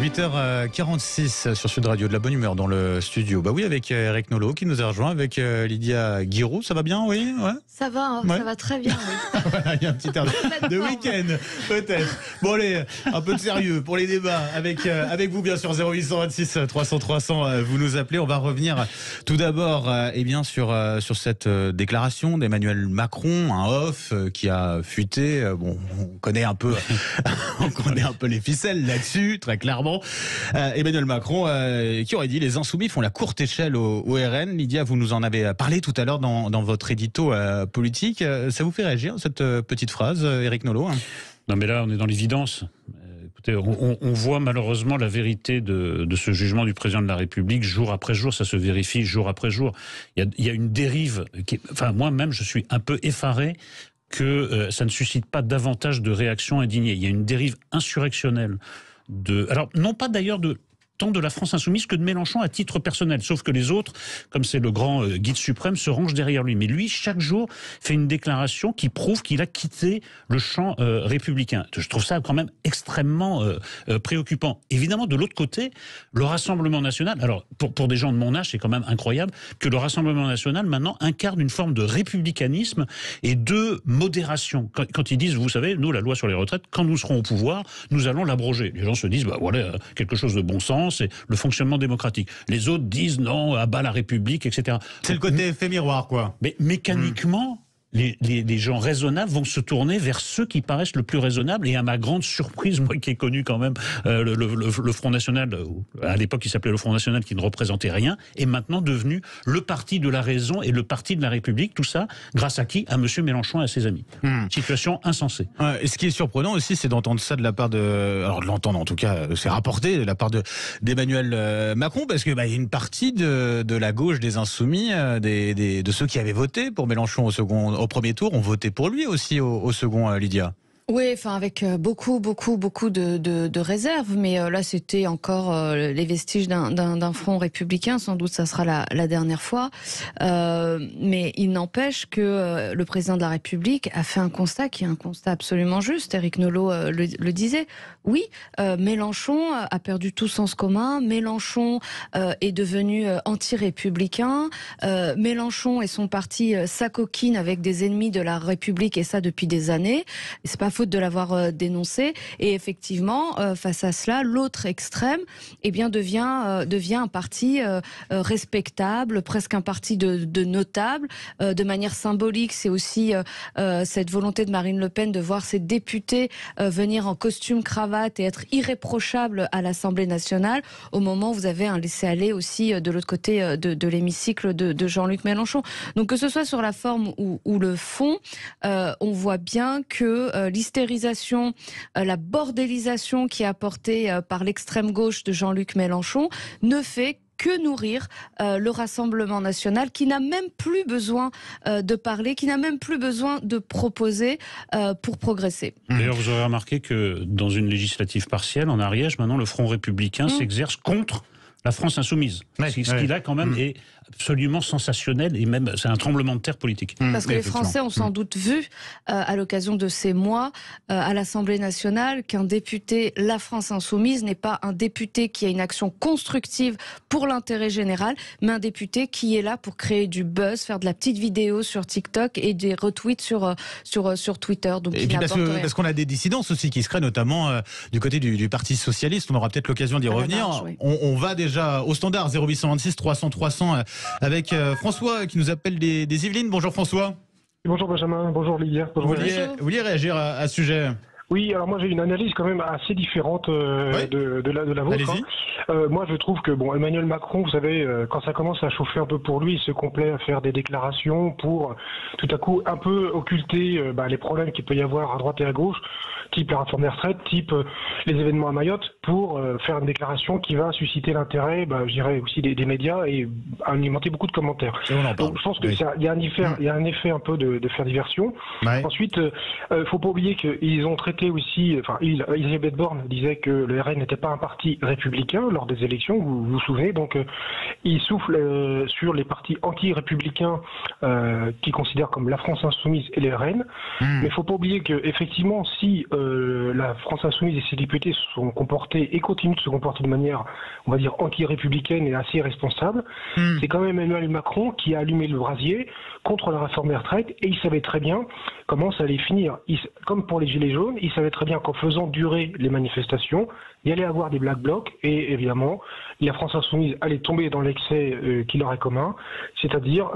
8h46 sur Sud Radio, de la bonne humeur dans le studio. Bah oui, avec Eric Nolot qui nous a rejoint, avec Lydia Guiraud. Ça va bien, oui, ouais. Ça va, hein, ouais. Ça va très bien. Oui. Voilà, il y a un petit air de week-end, peut-être. Bon allez, un peu de sérieux pour les débats. Avec vous, bien sûr, 0826 300 300, vous nous appelez. On va revenir tout d'abord sur cette déclaration d'Emmanuel Macron, un off qui a fuité. Bon, on connaît un peu les ficelles là-dessus, très clairement. Emmanuel Macron qui aurait dit les Insoumis font la courte échelle au RN. Lydia, vous nous en avez parlé tout à l'heure dans votre édito politique. Ça vous fait réagir, cette petite phrase, Eric Nolot? Non mais là, on est dans l'évidence. Écoutez, on voit malheureusement la vérité de ce jugement du président de la République jour après jour. Ça se vérifie jour après jour. Il y a une dérive. Moi-même, je suis un peu effaré que ça ne suscite pas davantage de réactions indignées. Il y a une dérive insurrectionnelle. Alors, non pas d'ailleurs tant de la France insoumise que de Mélenchon à titre personnel, sauf que les autres, comme c'est le grand guide suprême, se rangent derrière lui. Mais lui, chaque jour, fait une déclaration qui prouve qu'il a quitté le champ républicain. Je trouve ça quand même extrêmement préoccupant. Évidemment, de l'autre côté, le Rassemblement national, alors pour des gens de mon âge, c'est quand même incroyable que le Rassemblement national, maintenant, incarne une forme de républicanisme et de modération. Quand ils disent, vous savez, nous, la loi sur les retraites, quand nous serons au pouvoir, nous allons l'abroger. Les gens se disent, bah voilà, quelque chose de bon sens, c'est le fonctionnement démocratique. Les autres disent non, à bas la République, etc. C'est le côté effet miroir, quoi. Mais mécaniquement, les gens raisonnables vont se tourner vers ceux qui paraissent le plus raisonnables. Et à ma grande surprise, moi qui ai connu quand même le Front National, à l'époque il s'appelait le Front National, qui ne représentait rien, est maintenant devenu le parti de la raison et le parti de la République. Tout ça grâce à qui? À M. Mélenchon et à ses amis. Situation insensée. Et ce qui est surprenant aussi, c'est d'entendre ça de la part alors de l'entendre en tout cas, c'est rapporté de la part d'Emmanuel Macron, parce que y a une partie de la gauche des Insoumis, de ceux qui avaient voté pour Mélenchon au premier tour, ont voté pour lui aussi au second, Lydia. Oui, enfin avec beaucoup de réserves, mais là c'était encore les vestiges d'un front républicain. Sans doute, ça sera la dernière fois. Mais il n'empêche que le président de la République a fait un constat qui est un constat absolument juste. Eric Nolot le disait. Oui, Mélenchon a perdu tout sens commun. Mélenchon est devenu anti-républicain. Mélenchon et son parti s'acoquinent avec des ennemis de la République, et ça depuis des années. Et c'est pas faute de l'avoir dénoncé. Et effectivement, face à cela, l'autre extrême, devient un parti respectable, presque un parti de notables. De manière symbolique, c'est aussi cette volonté de Marine Le Pen de voir ses députés venir en costume cravate et être irréprochables à l'Assemblée nationale, au moment où vous avez un laisser-aller aussi de l'autre côté de l'hémicycle de Jean-Luc Mélenchon. Donc que ce soit sur la forme ou le fond, on voit bien que l'hystérisation, la bordélisation qui est apportée par l'extrême gauche de Jean-Luc Mélenchon ne fait que nourrir le Rassemblement national, qui n'a même plus besoin de parler, qui n'a même plus besoin de proposer pour progresser. D'ailleurs, vous aurez remarqué que dans une législative partielle, en Ariège, maintenant le Front républicain s'exerce contre la France insoumise. Ce qui là quand même est absolument sensationnel, et même c'est un tremblement de terre politique. Parce que les Français ont sans doute vu à l'occasion de ces mois à l'Assemblée nationale qu'un député La France insoumise n'est pas un député qui a une action constructive pour l'intérêt général, mais un député qui est là pour créer du buzz, faire de la petite vidéo sur TikTok et des retweets sur Twitter. Donc et puis parce qu'on a des dissidences aussi qui se créent, notamment du côté du Parti socialiste. On aura peut-être l'occasion d'y revenir. Marge, oui. On va déjà au standard 0826 300 300 avec François qui nous appelle des Yvelines. Bonjour François. Bonjour Benjamin, bonjour Lydia. Vous vouliez réagir à ce sujet? Oui, alors moi j'ai une analyse quand même assez différente de la vôtre. Moi je trouve que Emmanuel Macron, vous savez, quand ça commence à chauffer un peu pour lui, il se complaît à faire des déclarations pour tout à coup un peu occulter les problèmes qu'il peut y avoir à droite et à gauche, type la réforme des retraites, type les événements à Mayotte, pour faire une déclaration qui va susciter l'intérêt, je dirais aussi des médias, et alimenter beaucoup de commentaires. Donc je pense que il y a un effet un peu de faire diversion. Ouais. Ensuite, faut pas oublier qu'ils ont traité aussi, Elisabeth Borne disait que le RN n'était pas un parti républicain lors des élections, vous vous souvenez, donc il souffle sur les partis anti-républicains qui considèrent comme la France insoumise et les RN. Mais il faut pas oublier que effectivement, si la France Insoumise et ses députés se sont comportés et continuent de se comporter de manière, on va dire, anti-républicaine et assez irresponsable, c'est quand même Emmanuel Macron qui a allumé le brasier contre la réforme des retraites, et il savait très bien comment ça allait finir. Comme pour les Gilets jaunes, il savait très bien qu'en faisant durer les manifestations, il y allait avoir des black blocs, et évidemment, la France Insoumise allait tomber dans l'excès qui leur est commun, c'est-à-dire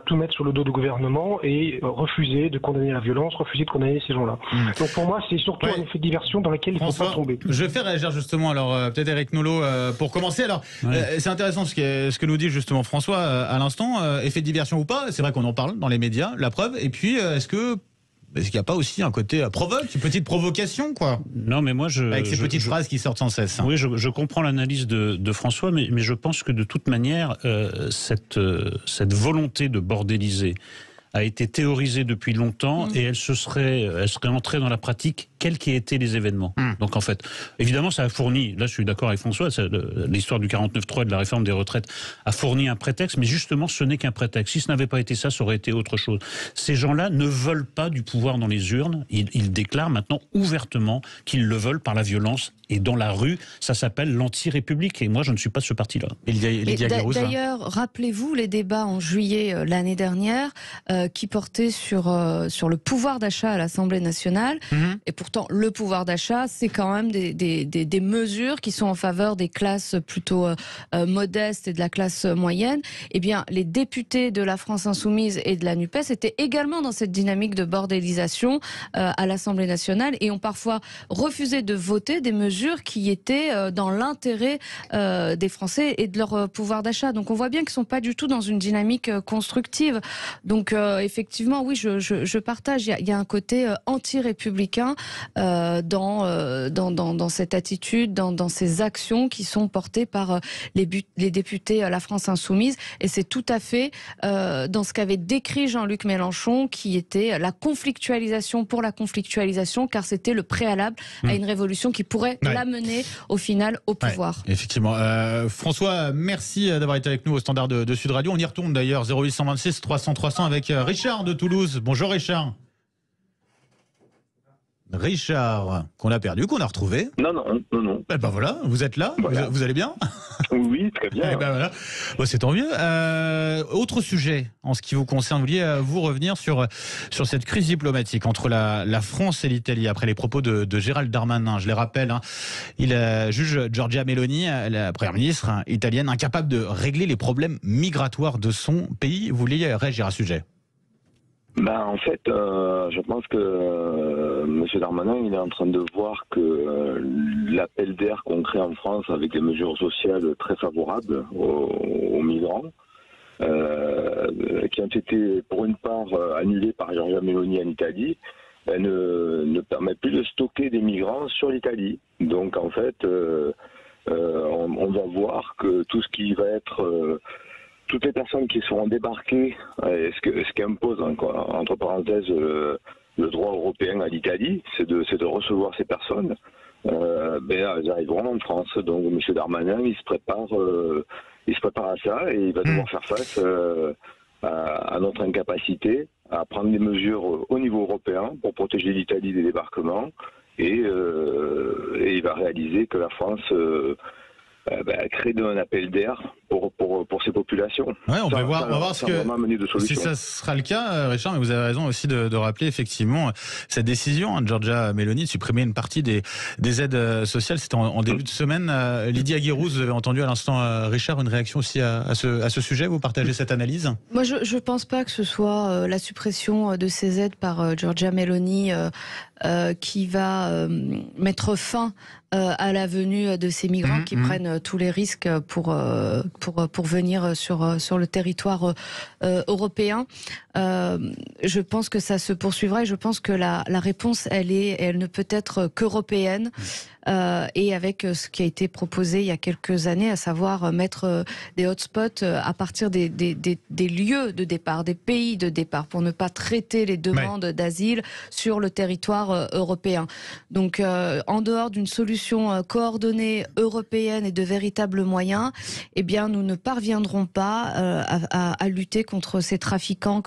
tout mettre sur le dos du gouvernement et refuser de condamner la violence, refuser de condamner ces gens-là. Donc pour moi, c'est surtout un effet de diversion dans lequel il ne faut pas tomber. Je vais faire réagir justement, alors peut-être Éric Nolot pour commencer. Alors c'est intéressant ce que nous dit justement François à l'instant, effet de diversion ou pas, c'est vrai qu'on en parle dans les médias, la preuve, et puis est-ce qu'il n'y a pas aussi un côté provoque, une petite provocation, quoi? Non, mais moi, avec ces petites phrases qui sortent sans cesse. Oui, je comprends l'analyse de François, mais je pense que de toute manière, cette volonté de bordéliser a été théorisée depuis longtemps et elle serait entrée dans la pratique quels qu'aient été les événements. Donc en fait, évidemment, ça a fourni, là je suis d'accord avec François, l'histoire du 49.3 et de la réforme des retraites a fourni un prétexte, mais justement ce n'est qu'un prétexte. Si ce n'avait pas été ça, ça aurait été autre chose. Ces gens-là ne veulent pas du pouvoir dans les urnes, ils déclarent maintenant ouvertement qu'ils le veulent par la violence, et dans la rue, ça s'appelle l'anti-république, et moi je ne suis pas de ce parti-là. D'ailleurs, rappelez-vous les débats en juillet l'année dernière qui portaient sur le pouvoir d'achat à l'Assemblée nationale, et pourtant le pouvoir d'achat, c'est quand même des mesures qui sont en faveur des classes plutôt modestes et de la classe moyenne. Eh bien, les députés de la France Insoumise et de la NUPES étaient également dans cette dynamique de bordélisation à l'Assemblée nationale et ont parfois refusé de voter des mesures qui étaient dans l'intérêt des Français et de leur pouvoir d'achat. Donc on voit bien qu'ils ne sont pas du tout dans une dynamique constructive. Donc effectivement, oui, je partage. Il y a un côté anti-républicain dans cette attitude, dans ces actions qui sont portées par les députés à la France Insoumise. Et c'est tout à fait dans ce qu'avait décrit Jean-Luc Mélenchon, qui était la conflictualisation pour la conflictualisation, car c'était le préalable à une révolution qui pourrait l'amener au final au pouvoir. Effectivement. François, merci d'avoir été avec nous au standard de Sud Radio. On y retourne d'ailleurs, 0826 300 300 avec Richard de Toulouse. Bonjour Richard. Richard, qu'on a perdu, qu'on a retrouvé. Non. Eh ben voilà, vous êtes là, voilà. Vous allez bien? Oui, très bien. Eh ben voilà. Bon, c'est tant mieux. Autre sujet, en ce qui vous concerne, vous vouliez vous revenir sur cette crise diplomatique entre la France et l'Italie, après les propos de Gérald Darmanin. Je les rappelle, il juge Giorgia Meloni, la première ministre italienne, incapable de régler les problèmes migratoires de son pays. Vous vouliez réagir à ce sujet? En fait, je pense que M. Darmanin, il est en train de voir que l'appel d'air qu'on crée en France avec des mesures sociales très favorables aux migrants, qui ont été pour une part annulées par Giorgia Meloni en Italie, ne permet plus de stocker des migrants sur l'Italie. Donc en fait, on va voir que tout ce qui va être... toutes les personnes qui seront débarquées, ce qui impose, entre parenthèses, le droit européen à l'Italie, c'est de recevoir ces personnes. Elles arriveront en France. Donc M. Darmanin, il se prépare à ça, et il va devoir faire face à notre incapacité à prendre des mesures au niveau européen pour protéger l'Italie des débarquements, et il va réaliser que la France crée un appel d'air pour ces populations. Ouais, on va voir si ça sera le cas, Richard, mais vous avez raison aussi de rappeler effectivement cette décision de Giorgia Meloni de supprimer une partie des aides sociales. C'était en début de semaine. Lydia Guérouz, vous avez entendu à l'instant, Richard, une réaction aussi à ce sujet. Vous partagez cette analyse? Moi, je ne pense pas que ce soit la suppression de ces aides par Giorgia Meloni qui va mettre fin à la venue de ces migrants qui prennent tous les risques pour venir sur le territoire européen. Je pense que ça se poursuivra, et je pense que la réponse, elle ne peut être qu'européenne. Et avec ce qui a été proposé il y a quelques années, à savoir mettre des hotspots à partir des lieux de départ, des pays de départ, pour ne pas traiter les demandes d'asile sur le territoire territoire européen. Donc, en dehors d'une solution coordonnée européenne et de véritables moyens, eh bien, nous ne parviendrons pas à lutter contre ces trafiquants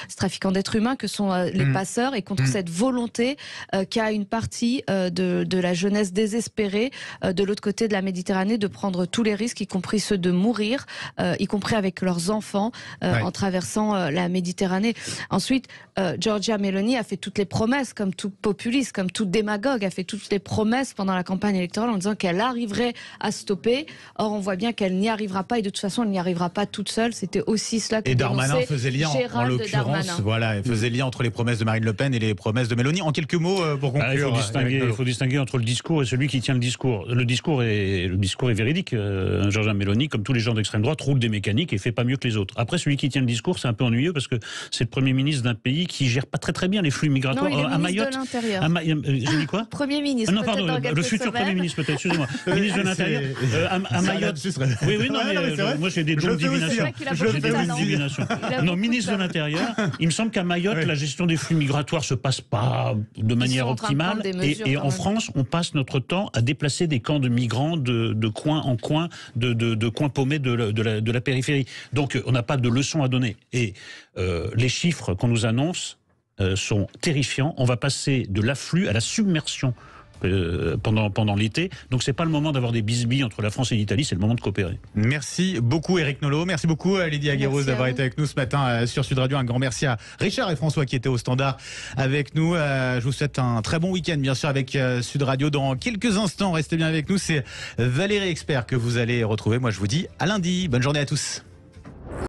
ces trafiquants d'êtres humains que sont les passeurs, et contre cette volonté qu'a une partie de la jeunesse désespérée de l'autre côté de la Méditerranée de prendre tous les risques, y compris ceux de mourir, y compris avec leurs enfants en traversant la Méditerranée. Ensuite, Giorgia Meloni a fait toutes les promesses, comme tout populiste, comme tout démagogue, a fait toutes les promesses pendant la campagne électorale en disant qu'elle arriverait à stopper. Or, on voit bien qu'elle n'y arrivera pas, et de toute façon, elle n'y arrivera pas toute seule. C'était aussi cela que Darmanin faisait lien, en l'occurrence, voilà, il faisait lien entre les promesses de Marine Le Pen et les promesses de Meloni. En quelques mots, pour conclure. Il faut distinguer entre le discours et celui qui tient le discours. Le discours est véridique. Giorgia Meloni, comme tous les gens d'extrême droite, roule des mécaniques et fait pas mieux que les autres. Après, celui qui tient le discours, c'est un peu ennuyeux parce que c'est le Premier ministre d'un pays qui gère pas très bien les flux migratoires. Non, il est à Mayotte. De l'Intérieur. J'ai dit quoi? Premier ministre. Non, pardon, le futur Premier ministre, peut-être, excusez-moi. Ministre de l'Intérieur. À Mayotte. Oui, non, mais moi j'ai des dons de divination. Non, ministre de l'Intérieur. Il me semble qu'à Mayotte, la gestion des flux migratoires se passe pas de manière optimale. Et en France, on passe notre temps à déplacer des camps de migrants de coin en coin, de coins paumés de la périphérie. Donc, on n'a pas de leçons à donner. Et les chiffres qu'on nous annonce sont terrifiants. On va passer de l'afflux à la submersion pendant l'été. Donc c'est pas le moment d'avoir des bisbilles entre la France et l'Italie, c'est le moment de coopérer. Merci beaucoup Éric Nolot, merci beaucoup Lydie Aguirre d'avoir été avec nous ce matin sur Sud Radio. Un grand merci à Richard et François qui étaient au standard avec nous. Je vous souhaite un très bon week-end bien sûr avec Sud Radio. Dans quelques instants, restez bien avec nous, c'est Valérie Expert que vous allez retrouver. Moi je vous dis à lundi, bonne journée à tous.